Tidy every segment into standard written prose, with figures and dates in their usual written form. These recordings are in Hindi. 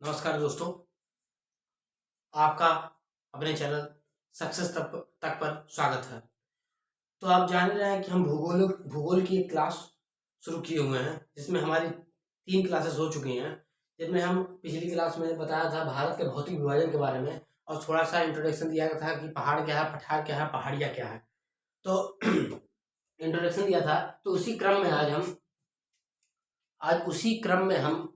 नमस्कार दोस्तों, आपका अपने चैनल सक्सेस तक पर स्वागत है। तो आप जान रहे हैं कि हम भूगोल की एक क्लास शुरू किए हुए हैं, जिसमें हमारी 3 क्लासेस हो चुकी हैं। जिसमें हम पिछली क्लास में बताया था भारत के भौतिक विभाजन के बारे में और थोड़ा सा इंट्रोडक्शन दिया था कि पहाड़ क्या है, पठार क्या है, पहाड़ियाँ क्या है। तो इंट्रोडक्शन दिया था। तो आज उसी क्रम में हम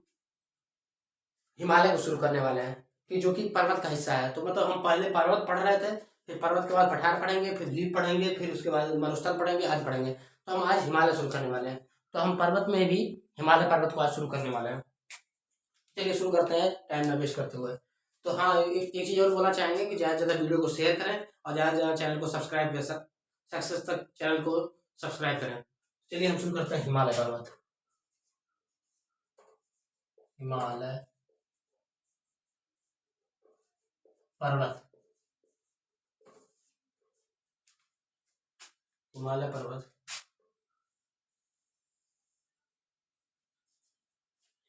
हिमालय को शुरू करने वाले हैं, कि जो कि पर्वत का हिस्सा है। तो मतलब हम पहले पर्वत पढ़ रहे थे, फिर पर्वत के बाद पठार पढ़ेंगे, फिर द्वीप पढ़ेंगे, फिर उसके बाद मरुस्थल पढ़ेंगे, आज पढ़ेंगे। तो हम आज हिमालय शुरू करने वाले हैं। तो हम पर्वत में भी हिमालय पर्वत को आज शुरू करने वाले हैं। चलिए शुरू करते हैं, टाइम ना वेस्ट करते हुए। तो हाँ, एक चीज़ और बोलना चाहेंगे कि ज़्यादा से ज़्यादा वीडियो को शेयर करें और ज़्यादा से ज़्यादा चैनल को सब्सक्राइब कर सक्सेस तक चैनल को सब्सक्राइब करें। चलिए हम शुरू करते हैं हिमालय पर्वत। हिमालय पर्वत, हिमालय पर्वत,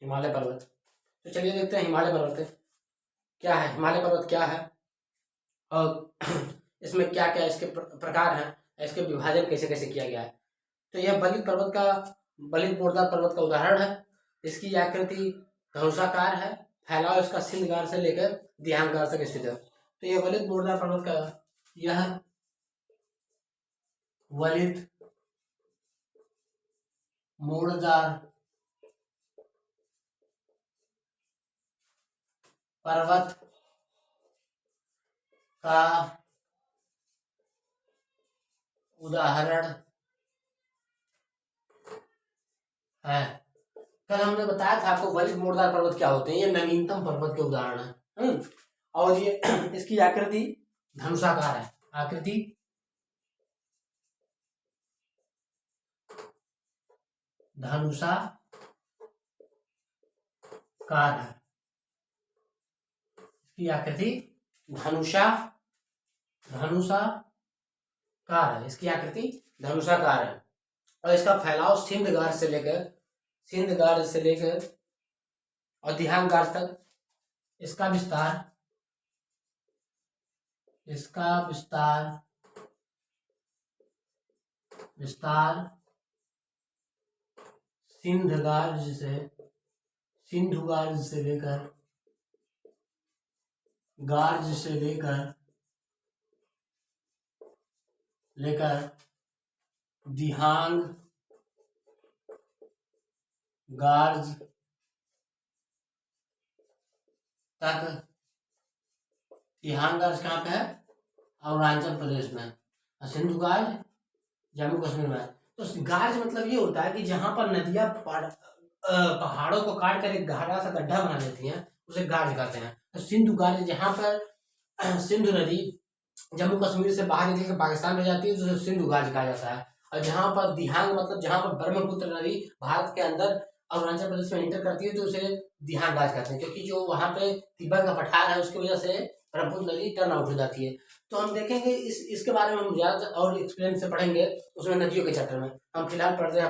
हिमालय पर्वत। तो चलिए देखते हैं हिमालय पर्वत क्या है, हिमालय पर्वत क्या है और इसमें क्या क्या इसके प्रकार हैं, इसके विभाजन कैसे कैसे किया गया है। तो यह बलित बोरदार पर्वत का उदाहरण है। इसकी आकृति धनुषाकार है। फैलाव इसका सिंधगार से लेकर दिहांगार तक स्थित है। तो यह बलित बोरदार पर्वत का यह वलित मोड़दार पर्वत का उदाहरण है। कल हमने बताया था आपको वलित मोड़दार पर्वत क्या होते हैं। ये नवीनतम पर्वत के उदाहरण है। और ये इसकी आकृति धनुषाकार है। आकृति धनुषाकार है। इसकी आकृति धनुषाकार है। इसकी आकृति धनुषाकार है और इसका फैलाव सिंधगार से लेकर और दिहांगार तक इसका विस्तार सिंधुगार से लेकर दिहांग गार्ज तक। दिहांगार्ज कहाँ पे है? अरुणाचल प्रदेश में। और सिंधु गार्ज जम्मू कश्मीर में। तो गार्ज मतलब ये होता है कि जहाँ पर नदियाँ पहाड़ों को काट कर एक गहरा सा गड्ढा बना देती हैं, उसे गार्ज कहते हैं। तो सिंधु गार्ज जहाँ पर सिंधु नदी जम्मू कश्मीर से बाहर निकल कर पाकिस्तान में जाती है, तो उसे सिंधु गार्ज कहा जाता है। और जहाँ पर दिहांग मतलब जहाँ पर ब्रह्मपुत्र नदी भारत के अंदर अरुणाचल प्रदेश में एंटर करती है, तो उसे दिहांग गार्ज कहते हैं। क्योंकि जो वहाँ पे तिब्बत का पठार है, उसकी वजह से ब्रह्मपुत्र नदी टर्न आउट हो जाती है। तो हम देखेंगे इसके बारे में हम ज़्यादा और एक्सप्लेन से पढ़ेंगे उसमें नदियों के चैप्टर में। हम फिलहाल पढ़ते हैं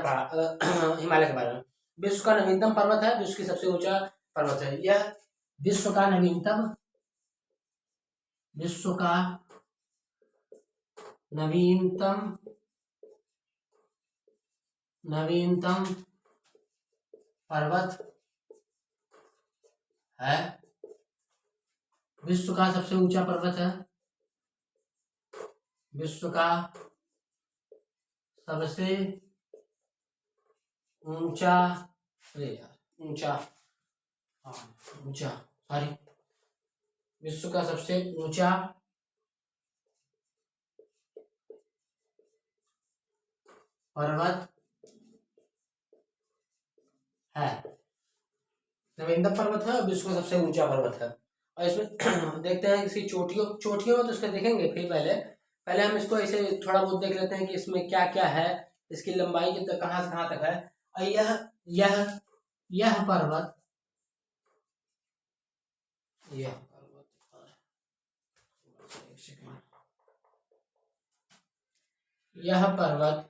हिमालय के बारे में। विश्व का नवीनतम पर्वत है, विश्व की सबसे ऊंचा पर्वत है यह। विश्व का नवीनतम पर्वत है। विश्व का सबसे ऊंचा पर्वत है। विश्व का सबसे ऊंचा विश्व का सबसे ऊंचा पर्वत है। नवीनतम पर्वत है और विश्व का सबसे ऊंचा पर्वत है। और इसमें देखते हैं इसकी चोटियों में तो इसको देखेंगे। फिर पहले हम इसको ऐसे थोड़ा बहुत देख लेते हैं कि इसमें क्या क्या है, इसकी लंबाई कितना कहाँ से कहाँ तक है। और यह पर्वत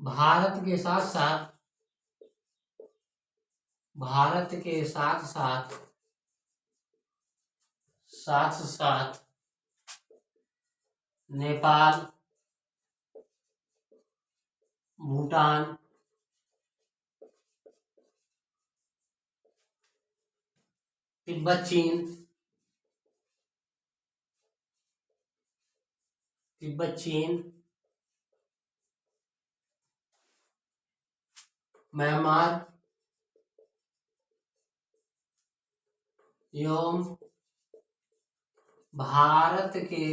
भारत के साथ साथ भारत के साथ साथ नेपाल, भूटान, तिब्बत चीन, म्यांमार एवं भारत के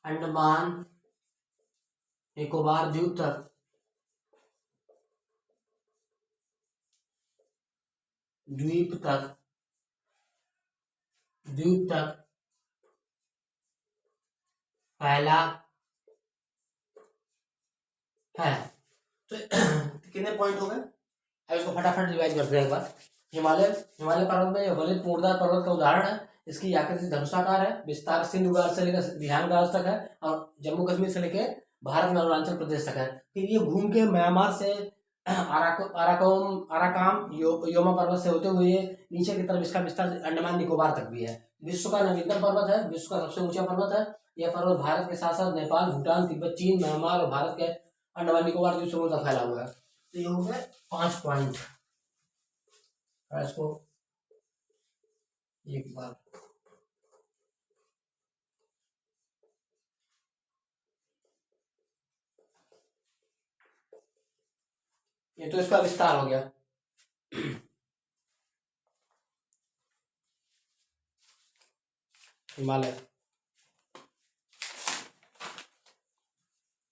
अंडमान निकोबार द्वीप तक फैला है। तो कितने पॉइंट हो गए? अब इसको फटाफट रिवाइज करते हैं एक बार। हिमालय पर्वत में वलित पूर्णदार पर्वत का उदाहरण है। इसकी आकृति धनुषाकार है, विस्तार सिंधु घाट से लेकर बिहार घाट तक है और जम्मू कश्मीर से लेकर भारत में अरुणाचल प्रदेश तक है। फिर ये घूम के म्यांमार से आराकाम योमा पर्वत से होते हुए नीचे की तरफ इसका विस्तार अंडमान निकोबार तक भी है। विश्व का नवीनतम पर्वत है, विश्व का सबसे ऊंचा पर्वत है। यह पर्वत भारत के साथ साथ नेपाल, भूटान, तिब्बत, चीन, म्यांमार और भारत के अंडमान निकोबार द्वीप समूह तक फैला हुआ है। तो ये हो गए 5 पॉइंट। इसको एक बार ये तो इसका विस्तार हो गया। हिमालय,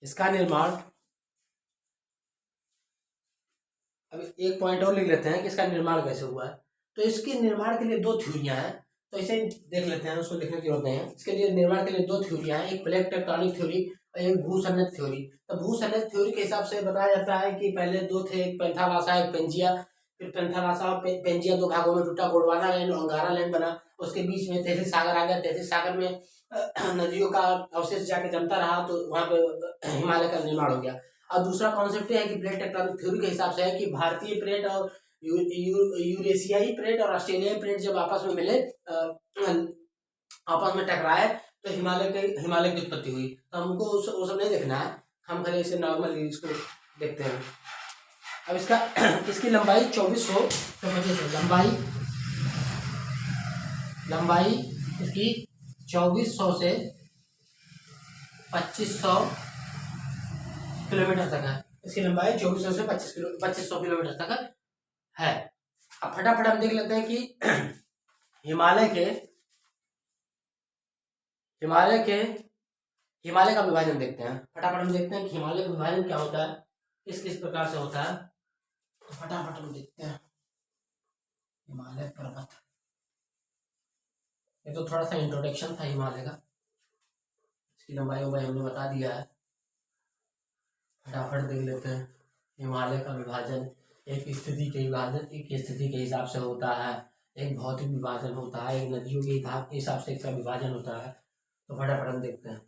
इसका निर्माण, अब एक पॉइंट और लिख लेते हैं कि इसका निर्माण कैसे हुआ है। तो इसके निर्माण के लिए 2 थ्योरियां हैं, तो इसे देख लेते हैं, उसको लिखने की जरूरत नहीं है। इसके लिए निर्माण के लिए 2 थ्योरियां हैं, एक प्लेट टेक्टोनिक थ्योरी और एक भूसन्नत थ्योरी। तो भूसन्नत थ्योरी के हिसाब से बताया जाता है कि पहले 2 थे, एक पेंथालासा एक पेंजिया। फिर पेंथालासा और पेंजिया 2 भागों में टूटा, गोंडवाना लैंड और अंगारा लैंड बना। उसके बीच में तहसील सागर आ गया। तहसील सागर में नदियों का अवशेष जाके जमता रहा, तो वहां पे हिमालय का निर्माण हो गया। और दूसरा कॉन्सेप्ट है कि प्लेट टेक्टोनिक थ्योरी के हिसाब से है कि भारतीय प्लेट और यूरेशियाई प्लेट और ऑस्ट्रेलियाई प्लेट जब आपस में मिले, आपस में टकराए, तो हिमालय की उत्पत्ति हुई। तो हमको वो सब नहीं देखना है, हम खाली इसे नॉर्मल इसको देखते हैं। अब इसकी लंबाई 2400 लंबाई इसकी 2400 से 2500 किलोमीटर तक है। इसकी लंबाई 2400 से 2500 किलोमीटर तक है। अब फटाफट हम देख लेते हैं कि हिमालय का विभाजन देखते हैं। फटाफट हम देखते हैं कि हिमालय का विभाजन क्या होता है, किस प्रकार से होता है। तो फटाफट हम देखते हैं हिमालय पर्वत। ये तो थोड़ा सा इंट्रोडक्शन था हिमालय का, इसकी लंबाई हमने बता दिया है। फटाफट देख लेते हैं। हिमालय का विभाजन एक स्थिति के हिसाब से होता है, एक भौतिक विभाजन होता है, एक नदियों के हिसाब से इसका विभाजन होता है। तो फटाफट हम देखते हैं।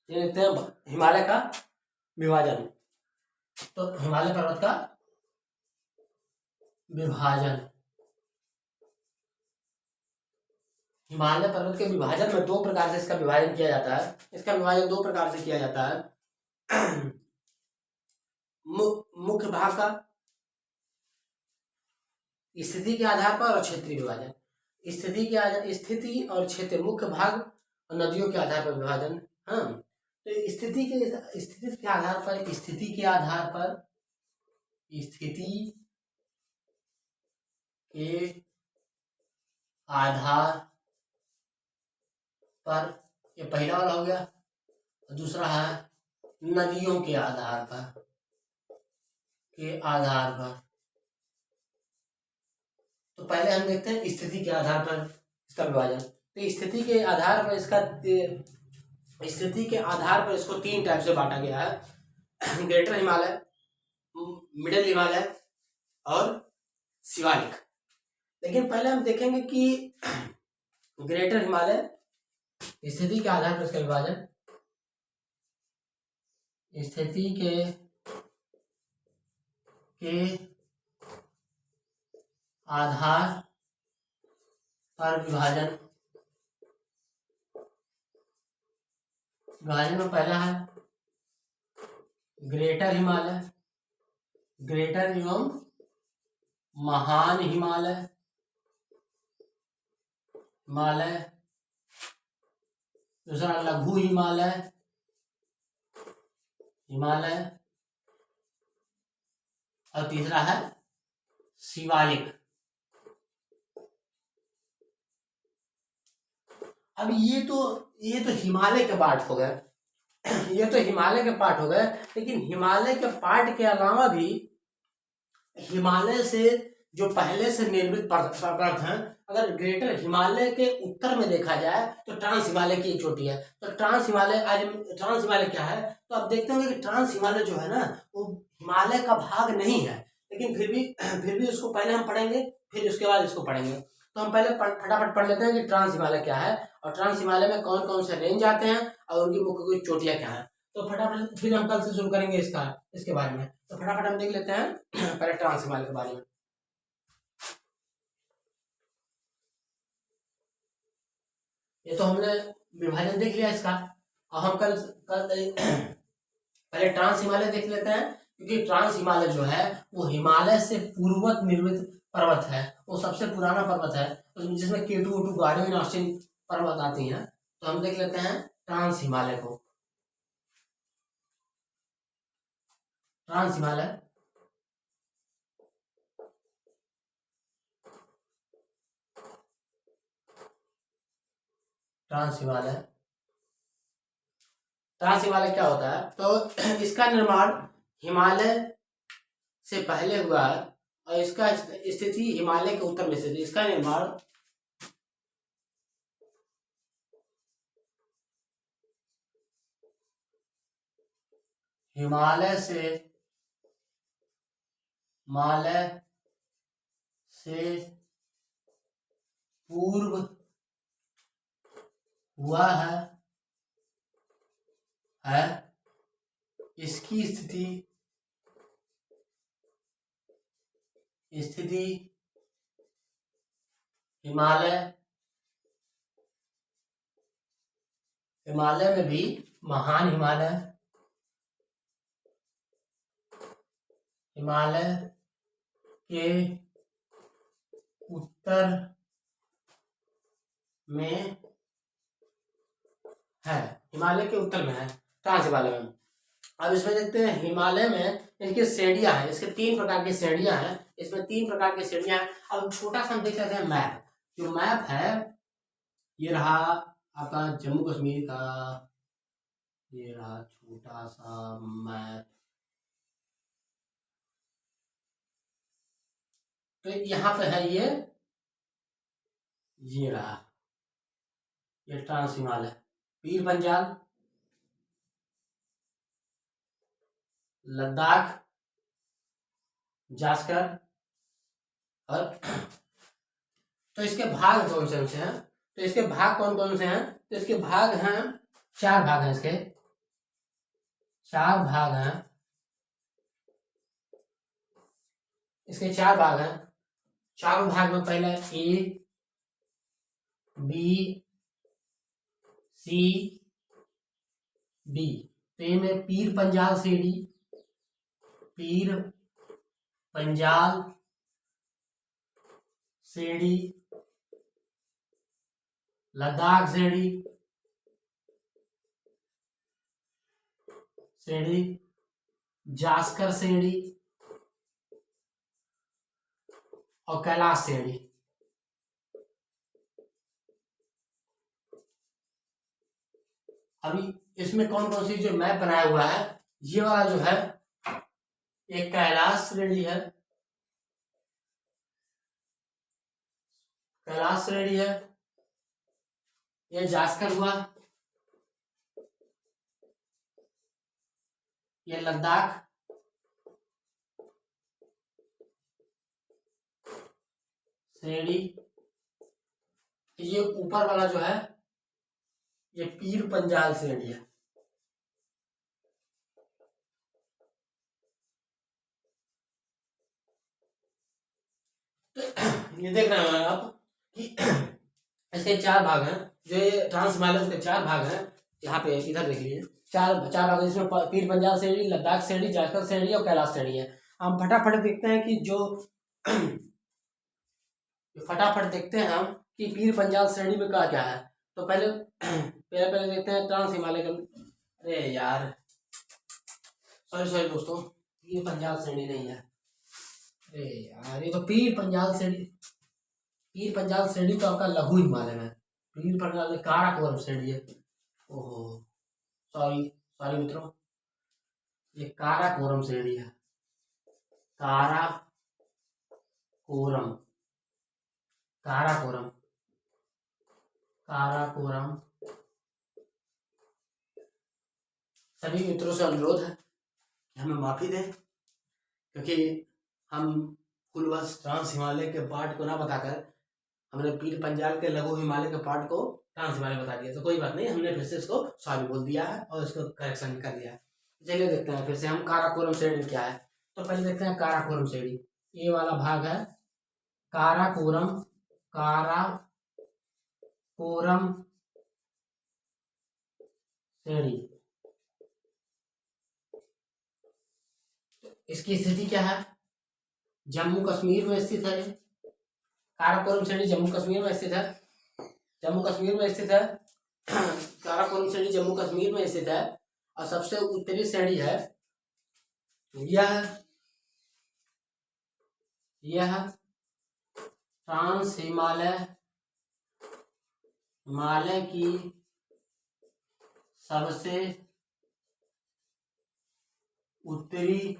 देखते हैं हिमालय का विभाजन। तो हिमालय पर्वत का विभाजन, हिमालय पर्वत के विभाजन में 2 प्रकार से इसका विभाजन किया जाता है। इसका विभाजन 2 प्रकार से किया जाता है। मुख्य भाग का स्थिति के आधार पर और क्षेत्रीय विभाजन। स्थिति और क्षेत्र, मुख्य भाग और नदियों के आधार पर विभाजन। हाँ, तो स्थिति के आधार पर ये पहला वाला हो गया। दूसरा है नदियों के आधार पर तो पहले हम देखते हैं स्थिति के आधार पर इसका विभाजन। तो स्थिति के आधार पर स्थिति के आधार पर इसको 3 टाइप से बांटा गया है, ग्रेटर हिमालय, मिडिल हिमालय और शिवालिक। लेकिन पहले हम देखेंगे कि ग्रेटर हिमालय स्थिति के आधार पर इसका विभाजन, स्थिति के आधार पर विभाजन में पहला है ग्रेटर हिमालय, ग्रेटर एवं महान हिमालय, दूसरा लघु हिमालय, और तीसरा है शिवालिक। अब ये तो हिमालय के पार्ट हो गए, ये तो हिमालय के पार्ट हो गए। लेकिन हिमालय के पार्ट के अलावा भी हिमालय से जो पहले से निर्मित पर्वत हैं, अगर ग्रेटर हिमालय के उत्तर में देखा जाए तो ट्रांस हिमालय की एक चोटी है। तो ट्रांस हिमालय क्या है, तो आप देखते होंगे कि ट्रांस हिमालय जो है ना, वो हिमालय का भाग नहीं है। लेकिन फिर भी उसको पहले हम पढ़ेंगे, फिर उसके बाद इसको पढ़ेंगे। तो हम पहले फटाफट पढ़ लेते हैं कि ट्रांस हिमालय क्या है और ट्रांस हिमालय में कौन कौन से रेंज आते हैं और उनकी मुख्य चोटियां क्या है। तो फटाफट फिर हम कल से शुरू करेंगे इसके बारे में। तो फटाफट हम देख लेते हैं पहले ट्रांस हिमालय के बारे में। ये तो हमने विभाजन देख लिया इसका, और हम कल पहले ट्रांस हिमालय देख लेते हैं, क्योंकि ट्रांस हिमालय जो है वो हिमालय से पूर्ववत निर्मित पर्वत है, वो सबसे पुराना पर्वत है, जिसमें K2O2 गार्डियन ऑस्टिन पर्वत आती हैं। तो हम देख लेते हैं ट्रांस हिमालय को। ट्रांस हिमालय क्या होता है, तो इसका निर्माण हिमालय से पहले हुआ है और इसका स्थिति हिमालय के उत्तर में स्थित है। इसका निर्माण हिमालय से पूर्व हुआ है। इसकी स्थिति हिमालय में भी महान हिमालय के उत्तर में है, हिमालय के उत्तर में है ट्रांस हिमालय में। अब इसमें देखते हैं हिमालय में इनकी श्रेणियां हैं, इसके 3 प्रकार की श्रेणियां हैं, इसमें 3 प्रकार की श्रेणियां हैं। अब छोटा सा हम देख लेते हैं मैप। जो मैप है ये रहा आपका जम्मू कश्मीर का, ये रहा छोटा सा मैप। तो यहाँ पे है ये रहा, ये ट्रांस हिमालय, पीर पंजाल, लद्दाख, जास्कर और तो इसके भाग कौन से हैं, तो इसके भाग कौन कौन से हैं, तो इसके भाग हैं 4 भाग हैं, इसके 4 भाग हैं, इसके 4 भाग हैं। 4 भाग में पहला A, B, C, D। तो ये में पीर पंजाल श्रेणी, पीर पंजाल श्रेणी, लद्दाख श्रेणी, जास्कर श्रेणी और कैलाश श्रेणी। अभी इसमें कौन कौन सी जो मैप बनाया हुआ है, ये वाला जो है एक कैलाश श्रेणी है, ये जास्कर हुआ, ये लद्दाख, श्रेणी, ये ऊपर वाला जो है ये पीर पंजाल श्रेणी है। तो ये देख रहे हैं आप कि इसके 4 भाग हैं, जो ये ट्रांस हिमालय उसके 4 भाग हैं। यहाँ पे इधर देख लीजिए, चार भाग हैं, जिसमें पीर पंजाल श्रेणी, लद्दाख श्रेणी, जास्कर श्रेणी और कैलाश श्रेणी है। हम फटाफट देखते हैं कि जो फटाफट देखते हैं हम कि पीर पंजाल श्रेणी में क्या क्या है। तो पहले पहले देखते हैं ट्रांस हिमालय का। अरे यार सॉरी दोस्तों, पीर पंजाल श्रेणी नहीं है। अरे यार, ये तो पीर पंजाल श्रेणी तो आपका लघु हिमालय में, पीर पंजाल काराकोरम श्रेणी है। ओहो सॉरी मित्रों, ये काराकोरम श्रेणी है, काराकोरम सभी मित्रों से अनुरोध है कि हमें माफी दें, क्योंकि हम कुलवश ट्रांस हिमालय के पार्ट को ना बताकर हमने पीर पंजाल के लघु हिमालय के पार्ट को ट्रांस हिमालय बता दिया। तो कोई बात नहीं, हमने फिर से इसको सॉरी बोल दिया है और इसको करेक्शन कर दिया है। चलिए देखते हैं फिर से हम काराकोरम श्रेणी क्या है। तो पहले देखते हैं काराकोरम श्रेणी। ये वाला भाग है काराकोरम श्रेणी। इसकी स्थिति क्या है? जम्मू कश्मीर में स्थित है। काराकोरम श्रेणी जम्मू कश्मीर में स्थित है। काराकोरम श्रेणी जम्मू कश्मीर में स्थित है और सबसे उत्तरी श्रेणी है यह ट्रांस हिमालय की सबसे उत्तरी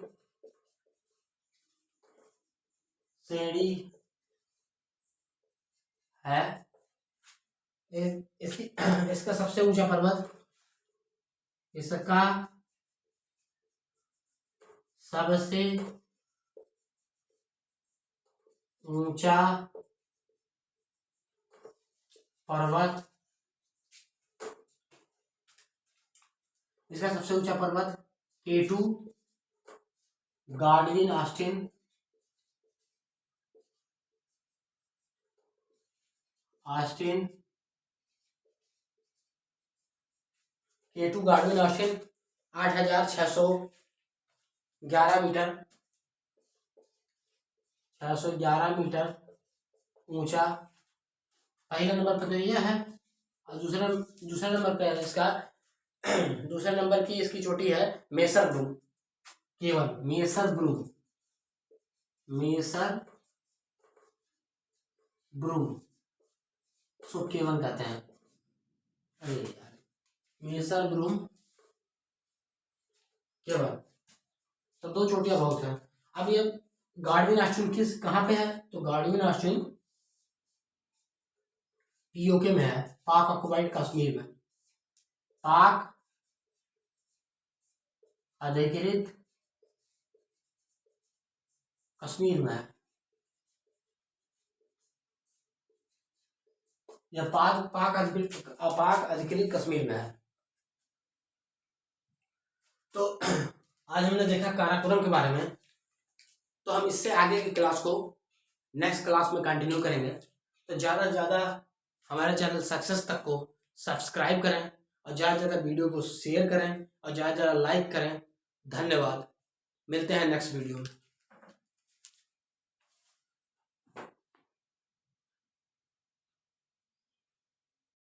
श्रेणी है। इसका सबसे ऊंचा पर्वत, इसका सबसे ऊंचा पर्वत K2 Godwin Austen K2 Godwin Austen 8611 metre, 611 metre ऊंचा। पहले नंबर पर तो यह है और दूसरा नंबर पे है इसका दूसरे नंबर की इसकी चोटी है मेसर ब्रूम, केवल मेसर ब्रूम सो केवल कहते हैं। अरे यार, मेसर ब्रूम केवल, तो 2 चोटियां बहुत हैं। अब ये गार्डविन ऑस्टिन कहाँ पे है? तो गार्डविन ऑस्टिन पीओके में है, पाक ऑक्युपाइड कश्मीर में, पाक अधिकृत कश्मीर में है। यह पाक अधिकृत कश्मीर में है। तो आज हमने देखा काराकोरम के बारे में। तो हम इससे आगे की क्लास को नेक्स्ट क्लास में कंटिन्यू करेंगे। तो ज़्यादा से ज़्यादा हमारे चैनल सक्सेस तक को सब्सक्राइब करें और ज़्यादा से ज़्यादा वीडियो को शेयर करें और ज़्यादा से ज़्यादा लाइक करें। धन्यवाद, मिलते हैं नेक्स्ट वीडियो में।